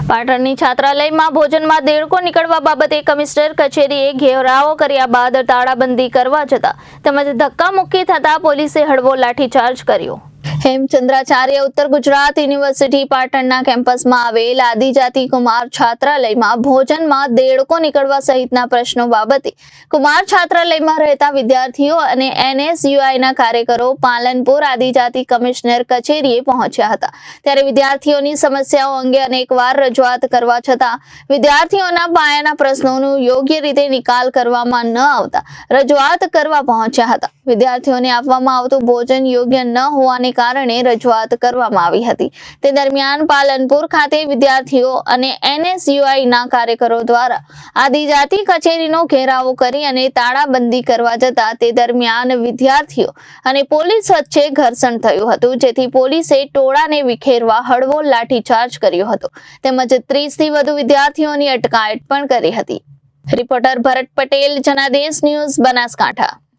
પાટણની છાત્રાલયમાં ભોજનમાં દેડકો નીકળવા બાબતે કમિશનર કચેરીએ ઘેરાવો કર્યા બાદ તાળાબંધી કરવા જતા તેમજ ધક્કામુક્કી થતા પોલીસે હળવો લાઠીચાર્જ કર્યો। હેમચંદ્રાચાર્ય ઉત્તર ગુજરાત યુનિવર્સિટી પાટણના કેમ્પસમાં આવેલ આદિજાતિ કુમાર છાત્રાલયમાં ભોજનમાં દેડકો નીકળવા સહિતના પ્રશ્નો બાબતે કુમાર છાત્રાલયમાં રહેતા વિદ્યાર્થીઓ અને એનએસયુઆઈના કાર્યકરો પાલનપુર આદિજાતિ કમિશનર કચેરીએ પહોંચ્યા હતા। ત્યારે વિદ્યાર્થીઓની સમસ્યાઓ અંગે અનેકવાર રજૂઆત કરવા છતાં વિદ્યાર્થીઓના પાયાના પ્રશ્નોનું યોગ્ય રીતે નિકાલ કરવામાં ન આવતા રજૂઆત કરવા પહોંચ્યા હતા। વિદ્યાર્થીઓને આપવામાં આવતું ભોજન યોગ્ય ન હોવાને કારણે રજૂઆત કરવામાં આવી હતી। તે દરમિયાન પાલનપુર ખાતે વિદ્યાર્થીઓ અને એનએસયુઆઈના કાર્યકરો દ્વારા આદિજાતિ કચેરીનો ઘેરાવો કરી અને તાળાબંધી કરવા જતા તે દરમિયાન વિદ્યાર્થીઓ અને પોલીસ વચ્ચે ઘર્ષણ થયું હતું, જેથી પોલીસે ટોળાને વિખેરવા હળવો લાઠીચાર્જ કર્યો હતો તેમજ 30 થી વધુ વિદ્યાર્થીઓની અટકાયત પણ કરી હતી। રિપોર્ટર ભરત પટેલ, જનાદેશ ન્યૂઝ, બનાસકાંઠા।